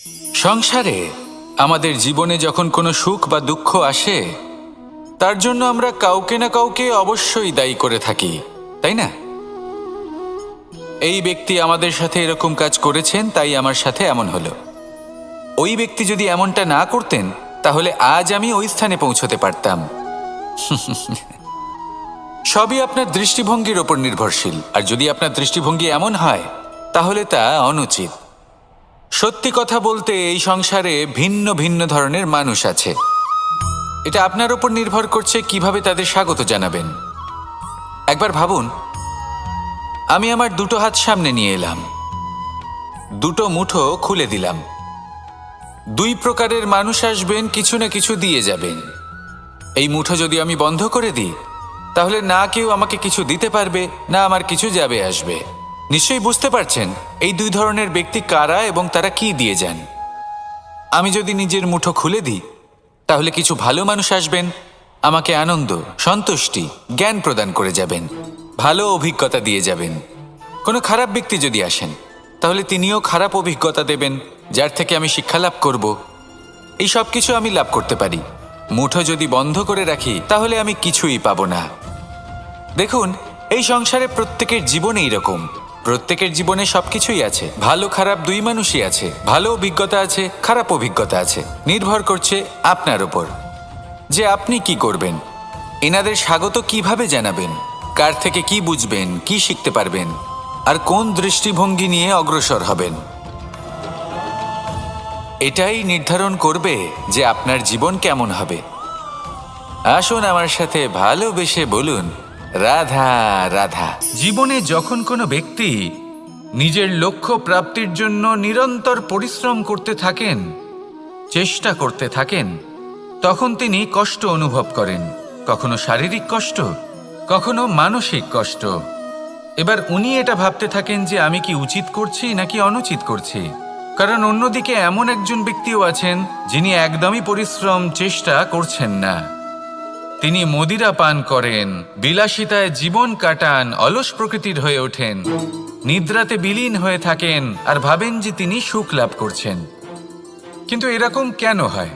সংসারে আমাদের জীবনে যখন কোনো সুখ বা দুঃখ আসে, তার জন্য আমরা কাউকে না কাউকে অবশ্যই দায়ী করে থাকি, তাই না? এই ব্যক্তি আমাদের সাথে এরকম কাজ করেছেন, তাই আমার সাথে এমন হলো। ওই ব্যক্তি যদি এমনটা না করতেন, তাহলে আজ আমি ওই স্থানে পৌঁছতে পারতাম। সবই আপনার দৃষ্টিভঙ্গির ওপর নির্ভরশীল, আর যদি আপনার দৃষ্টিভঙ্গি এমন হয়, তাহলে তা অনুচিত। সত্যি কথা বলতে, এই সংসারে ভিন্ন ভিন্ন ধরনের মানুষ আছে। এটা আপনার ওপর নির্ভর করছে কিভাবে তাদের স্বাগত জানাবেন। একবার ভাবুন, আমি আমার দুটো হাত সামনে নিয়ে এলাম, দুটো মুঠো খুলে দিলাম। দুই প্রকারের মানুষ আসবেন, কিছু না কিছু দিয়ে যাবেন। এই মুঠো যদি আমি বন্ধ করে দিই, তাহলে না কেউ আমাকে কিছু দিতে পারবে, না আমার কিছু যাবে আসবে। নিশ্চয়ই বুঝতে পারছেন এই দুই ধরনের ব্যক্তি কারা এবং তারা কি দিয়ে যান। আমি যদি নিজের মুঠো খুলে দিই, তাহলে কিছু ভালো মানুষ আসবেন, আমাকে আনন্দ, সন্তুষ্টি, জ্ঞান প্রদান করে যাবেন, ভালো অভিজ্ঞতা দিয়ে যাবেন। কোনো খারাপ ব্যক্তি যদি আসেন, তাহলে তিনিও খারাপ অভিজ্ঞতা দেবেন, যার থেকে আমি শিক্ষা লাভ করব। এই সব কিছু আমি লাভ করতে পারি। মুঠো যদি বন্ধ করে রাখি, তাহলে আমি কিছুই পাবো না। দেখুন, এই সংসারে প্রত্যেকের জীবনে এইরকম। প্রত্যেকের জীবনে সবকিছুই আছে, ভালো খারাপ দুই মানুষই আছে। ভালো অভিজ্ঞতা আছে, খারাপ অভিজ্ঞতা আছে। নির্ভর করছে আপনার উপর যে আপনি কি করবেন, এনাদের স্বাগত কিভাবে জানাবেন, কার থেকে কি বুঝবেন, কি শিখতে পারবেন, আর কোন দৃষ্টিভঙ্গি নিয়ে অগ্রসর হবেন। এটাই নির্ধারণ করবে যে আপনার জীবন কেমন হবে। আসুন আমার সাথে ভালোবেসে বলুন, রাধা রাধা। জীবনে যখন কোনো ব্যক্তি নিজের লক্ষ্য প্রাপ্তির জন্য নিরন্তর পরিশ্রম করতে থাকেন, চেষ্টা করতে থাকেন, তখন তিনি কষ্ট অনুভব করেন। কখনো শারীরিক কষ্ট, কখনো মানসিক কষ্ট। এবার উনি এটা ভাবতে থাকেন যে আমি কি উচিত করছি নাকি অনুচিত করছি। কারণ অন্যদিকে এমন একজন ব্যক্তিও আছেন যিনি একদমই পরিশ্রম চেষ্টা করছেন না। তিনি মদিরা পান করেন, বিলাসিতায় জীবন কাটান, অলস প্রকৃতির হয়ে ওঠেন, নিদ্রাতে বিলীন হয়ে থাকেন আর ভাবেন যে তিনি সুখ লাভ করছেন। কিন্তু এরকম কেন হয়?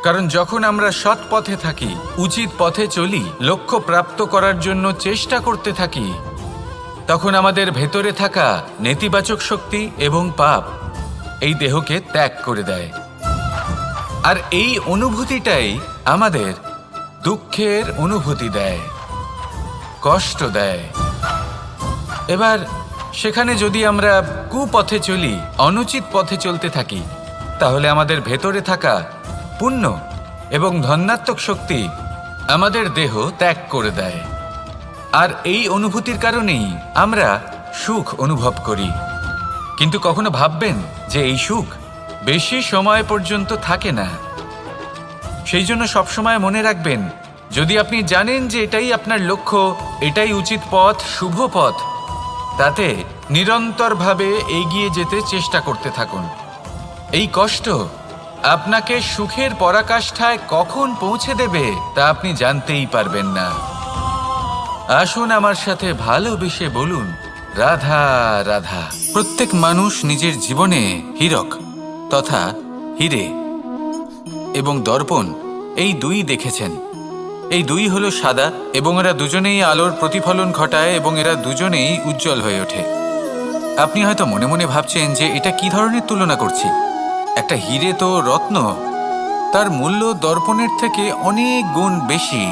কারণ যখন আমরা সৎ পথে থাকি, উচিত পথে চলি, লক্ষ্য প্রাপ্ত করার জন্য চেষ্টা করতে থাকি, তখন আমাদের ভেতরে থাকা নেতিবাচক শক্তি এবং পাপ এই দেহকে ত্যাগ করে দেয়। আর এই অনুভূতিটাই আমাদের দুঃখের অনুভূতি দেয়, কষ্ট দেয়। এবার সেখানে যদি আমরা কুপথে চলি, অনুচিত পথে চলতে থাকি, তাহলে আমাদের ভেতরে থাকা পুণ্য এবং ধনাত্মক শক্তি আমাদের দেহ ত্যাগ করে দেয়। আর এই অনুভূতির কারণেই আমরা সুখ অনুভব করি। কিন্তু কখনো ভাববেন যে এই সুখ বেশি সময় পর্যন্ত থাকে না। সেই জন্য সবসময় মনে রাখবেন, যদি আপনি জানেন যে এটাই আপনার লক্ষ্য, এটাই উচিত পথ, শুভ পথ, তাতে নিরন্তরভাবে এগিয়ে যেতে চেষ্টা করতে থাকুন। এই কষ্ট আপনাকে সুখের পরাকাষ্ঠায় কখন পৌঁছে দেবে তা আপনি জানতেই পারবেন না। আসুন আমার সাথে ভালোবেসে বলুন, রাধা রাধা। প্রত্যেক মানুষ নিজের জীবনে হীরক তথা হীরে এবং দর্পণ এই দুই দেখেছেন। এই দুই হলো সাদা এবং এরা দুজনেই আলোর প্রতিফলন ঘটায় এবং এরা দুজনেই উজ্জ্বল হয়ে ওঠে। আপনি হয়তো মনে মনে ভাবছেন যে এটা কি ধরনের তুলনা করছি। একটা হীরে তো রত্ন, তার মূল্য দর্পণের থেকে অনেক গুণ বেশি।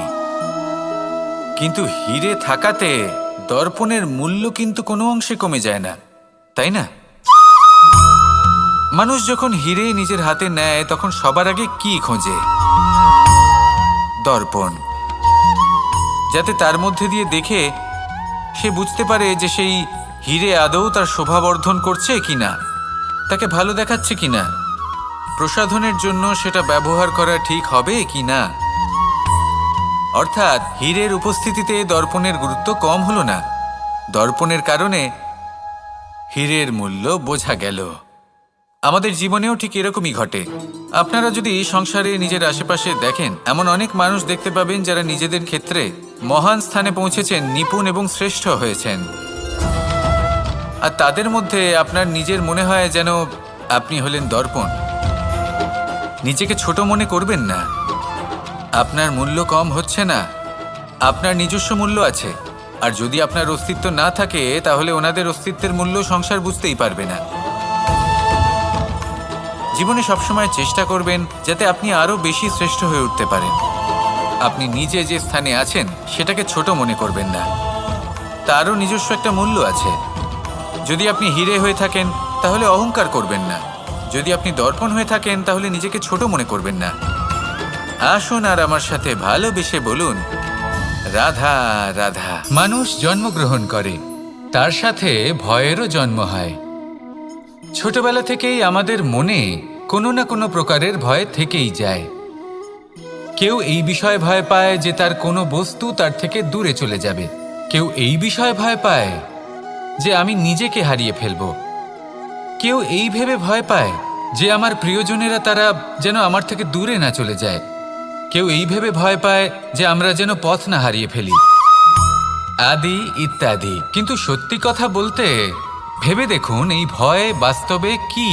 কিন্তু হীরে থাকাতে দর্পণের মূল্য কিন্তু কোনো অংশে কমে যায় না, তাই না? মানুষ যখন হীরে নিজের হাতে নেয়, তখন সবার আগে কি খোঁজে? দর্পণ, যাতে তার মধ্যে দিয়ে দেখে সে বুঝতে পারে যে সেই হীরে আদৌ তার শোভাবর্ধন করছে কিনা, তাকে ভালো দেখাচ্ছে কিনা, প্রসাধনের জন্য সেটা ব্যবহার করা ঠিক হবে কিনা। অর্থাৎ হীরের উপস্থিতিতে দর্পণের গুরুত্ব কম হলো না। দর্পণের কারণে হীরের মূল্য বোঝা গেল। আমাদের জীবনেও ঠিক এরকমই ঘটে। আপনারা যদি সংসারে নিজের আশেপাশে দেখেন, এমন অনেক মানুষ দেখতে পাবেন যারা নিজেদের ক্ষেত্রে মহান স্থানে পৌঁছেছেন, নিপুণ এবং শ্রেষ্ঠ হয়েছেন। আর তাদের মধ্যে আপনার নিজের মনে হয় যেন আপনি হলেন দর্পণ। নিজেকে ছোট মনে করবেন না। আপনার মূল্য কম হচ্ছে না, আপনার নিজস্ব মূল্য আছে। আর যদি আপনার অস্তিত্ব না থাকে তাহলে ওনাদের অস্তিত্বের মূল্য সংসার বুঝতেই পারবে না। জীবনে সবসময় চেষ্টা করবেন যাতে আপনি আরো বেশি শ্রেষ্ঠ হয়ে উঠতে পারেন। আপনি নিজে যে স্থানে আছেন সেটাকে ছোট মনে করবেন না, তারও নিজস্ব একটা মূল্য আছে। যদি আপনি হিরে হয়ে থাকেন তাহলে অহংকার করবেন না, যদি আপনি দর্পণ হয়ে থাকেন তাহলে নিজেকে ছোট মনে করবেন না। আসুন আর আমার সাথে ভালোবেসে বলুন, রাধা রাধা। মানুষ জন্মগ্রহণ করে, তার সাথে ভয়েরও জন্ম হয়। ছোটবেলা থেকেই আমাদের মনে কোনো না কোনো প্রকারের ভয় থেকেই যায়। কেউ এই বিষয়ে ভয় পায় যে তার কোনো বস্তু তার থেকে দূরে চলে যাবে, কেউ এই বিষয়ে ভয় পায় যে আমি নিজেকে হারিয়ে ফেলব, কেউ এই ভেবে ভয় পায় যে আমার প্রিয়জনেরা তারা যেন আমার থেকে দূরে না চলে যায়, কেউ এই ভেবে ভয় পায় যে আমরা যেন পথ না হারিয়ে ফেলি, আদি ইত্যাদি। কিন্তু সত্যি কথা বলতে ভেবে দেখুন, এই ভয় বাস্তবে কি?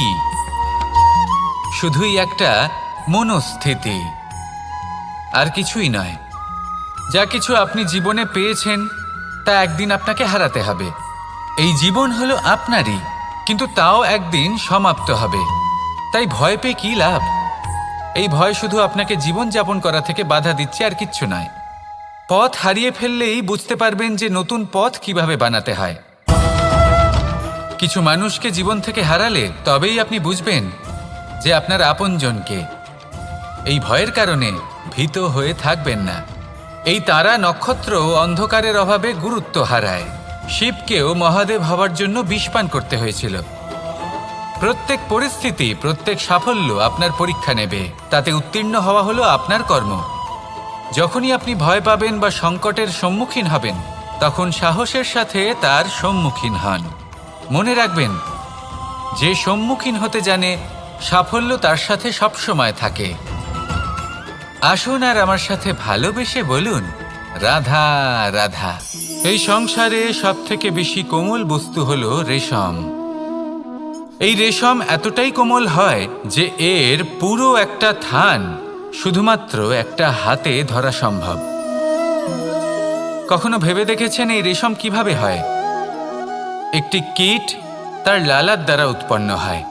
শুধুই একটা মনস্থিতি, আর কিছুই নয়। যা কিছু আপনি জীবনে পেয়েছেন তা একদিন আপনাকে হারাতে হবে। এই জীবন হলো আপনারই, কিন্তু তাও একদিন সমাপ্ত হবে। তাই ভয় পেয়ে কি লাভ? এই ভয় শুধু আপনাকে জীবনযাপন করা থেকে বাধা দিচ্ছে, আর কিচ্ছু নয়। পথ হারিয়ে ফেললেই বুঝতে পারবেন যে নতুন পথ কিভাবে বানাতে হয়। কিছু মানুষকে জীবন থেকে হারালে তবেই আপনি বুঝবেন যে আপনার আপনজনকে। এই ভয়ের কারণে ভীত হয়ে থাকবেন না। এই তারা নক্ষত্র অন্ধকারের অভাবে গুরুত্ব হারায়। শিবকেও মহাদেব হওয়ার জন্য বিষপান করতে হয়েছিল। প্রত্যেক পরিস্থিতি, প্রত্যেক সাফল্য আপনার পরীক্ষা নেবে, তাতে উত্তীর্ণ হওয়া হলো আপনার কর্ম। যখনই আপনি ভয় পাবেন বা সংকটের সম্মুখীন হবেন, তখন সাহসের সাথে তার সম্মুখীন হন। মনে রাখবেন, যে সম্মুখীন হতে জানে সাফল্য তার সাথে সবসময় থাকে। আসুন আর আমার সাথে ভালোবেসে বলুন, রাধা রাধা। এই সংসারে সব থেকে বেশি কোমল বস্তু হলো রেশম। এই রেশম এতটাই কোমল হয় যে এর পুরো একটা থান শুধুমাত্র একটা হাতে ধরা সম্ভব। কখনো ভেবে দেখেছেন এই রেশম কিভাবে হয়? একটি কীট তার লালার দ্বারা উৎপন্ন হয়।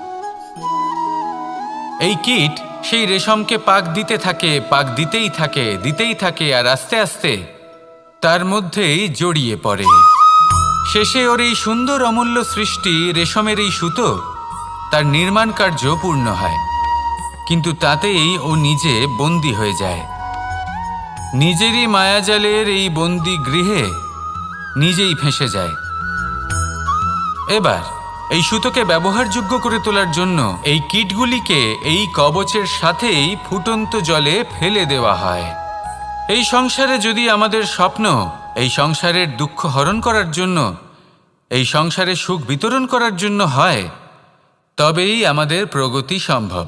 এই কীট সেই রেশমকে পাক দিতে থাকে, পাক দিতেই থাকে, আর আস্তে আস্তে তার মধ্যেই জড়িয়ে পড়ে। শেষে ওর এই সুন্দর অমূল্য সৃষ্টি রেশমের এই সুতো, তার নির্মাণ কার্য পূর্ণ হয়। কিন্তু তাতেই ও নিজে বন্দী হয়ে যায়। নিজেরই মায়াজালের এই বন্দী গৃহে নিজেই ফেঁসে যায়। এবার এই সুতোকে ব্যবহারযোগ্য করে তোলার জন্য এই কীটগুলিকে এই কবচের সাথেই ফুটন্ত জলে ফেলে দেওয়া হয়। এই সংসারে যদি আমাদের স্বপ্ন এই সংসারের দুঃখ হরণ করার জন্য, এই সংসারে সুখ বিতরণ করার জন্য হয়, তবেই আমাদের প্রগতি সম্ভব।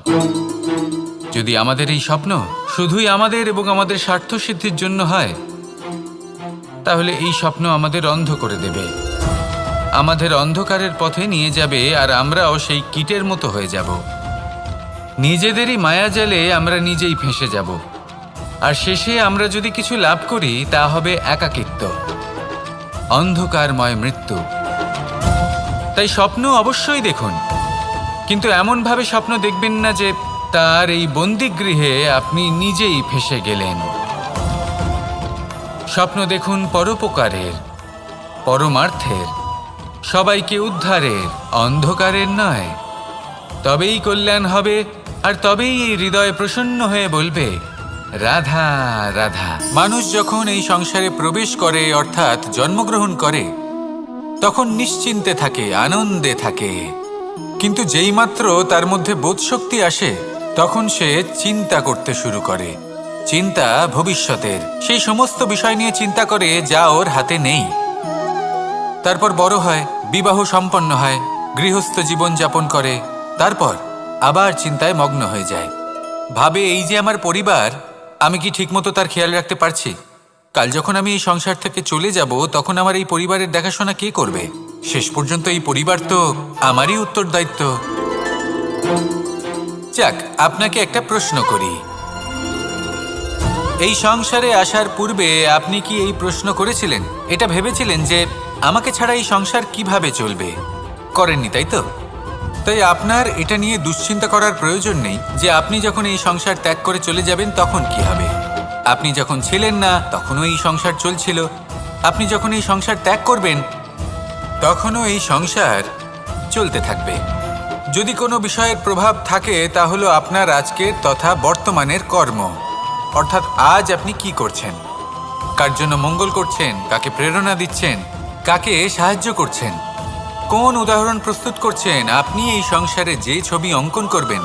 যদি আমাদের এই স্বপ্ন শুধুই আমাদের এবং আমাদের স্বার্থ সিদ্ধির জন্য হয়, তাহলে এই স্বপ্ন আমাদের অন্ধ করে দেবে, আমাদের অন্ধকারের পথে নিয়ে যাবে, আর আমরাও সেই কীটের মতো হয়ে যাব। নিজেদেরই মায়াজালে আমরা নিজেই ফেঁসে যাব, আর শেষে আমরা যদি কিছু লাভ করি তা হবে একাকিত্ব, অন্ধকারময় মৃত্যু। তাই স্বপ্ন অবশ্যই দেখুন, কিন্তু এমনভাবে স্বপ্ন দেখবেন না যে তার এই বন্দিগৃহে আপনি নিজেই ফেঁসে গেলেন। স্বপ্ন দেখুন পরোপকারের, পরমার্থের, সবাইকে উদ্ধারের, অন্ধকারের নয়। তবেই কল্যাণ হবে, আর তবেই এই হৃদয় প্রসন্ন হয়ে বলবে, রাধা রাধা। মানুষ যখন এই সংসারে প্রবেশ করে, অর্থাৎ জন্মগ্রহণ করে, তখন নিশ্চিন্তে থাকে, আনন্দে থাকে। কিন্তু যেইমাত্র তার মধ্যে বোধশক্তি আসে, তখন সে চিন্তা করতে শুরু করে। চিন্তা ভবিষ্যতের, সেই সমস্ত বিষয় নিয়ে চিন্তা করে যা ওর হাতে নেই। তারপর বড় হয়, বিবাহ সম্পন্ন হয়, গৃহস্থ জীবন যাপন করে, তারপর আবার চিন্তায় মগ্ন হয়ে যায়। ভাবে, এই যে আমার পরিবার, আমি কি ঠিকমতো তার খেয়াল রাখতে পারছি? কাল যখন আমি এই সংসার থেকে চলে যাব, তখন আমার এই পরিবারের দেখাশোনা কে করবে? শেষ পর্যন্ত এই পরিবার তো আমারই উত্তরদায়িত্ব। যাক, আপনাকে একটা প্রশ্ন করি। এই সংসারে আসার পূর্বে আপনি কি এই প্রশ্ন করেছিলেন, এটা ভেবেছিলেন যে আমাকে ছাড়া এই সংসার কিভাবে চলবে? করেননি, তাই তো? তাই আপনার এটা নিয়ে দুশ্চিন্তা করার প্রয়োজন নেই যে আপনি যখন এই সংসার ত্যাগ করে চলে যাবেন তখন কি হবে। আপনি যখন ছিলেন না তখনও এই সংসার চলছিল, আপনি যখন এই সংসার ত্যাগ করবেন তখনও এই সংসার চলতে থাকবে। যদি কোনো বিষয়ের প্রভাব থাকে তা হলো আপনার আজকের তথা বর্তমানের কর্ম, অর্থাৎ আজ আপনি কি করছেন, কার জন্য মঙ্গল করছেন, কাকে প্রেরণা দিচ্ছেন, কাকে সাহায্য করছেন, কোন উদাহরণ প্রস্তুত করছেন। আপনি এই সংসারে যে ছবি অঙ্কন করবেন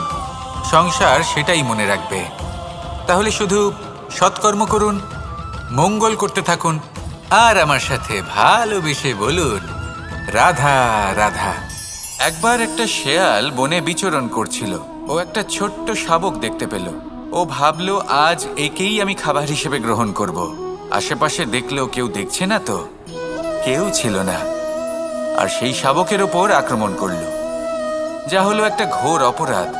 সংসার সেটাই মনে রাখবে। তাহলে শুধু সৎকর্ম করুন, মঙ্গল করতে থাকুন, আর আমার সাথে ভালোবেসে বলুন রাধা রাধা। একবার একটা শেয়াল বনে বিচরণ করছিল। ও একটা ছোট্ট শাবক দেখতে পেল। ও ভাবলো আজ একেই আমি খাবার হিসেবে গ্রহণ করব। আশেপাশে দেখলো কেউ দেখছে না, তো কেউ ছিল না, আর সেই শাবকের ওপর আক্রমণ করলো, যা হলো একটা ঘোর অপরাধ।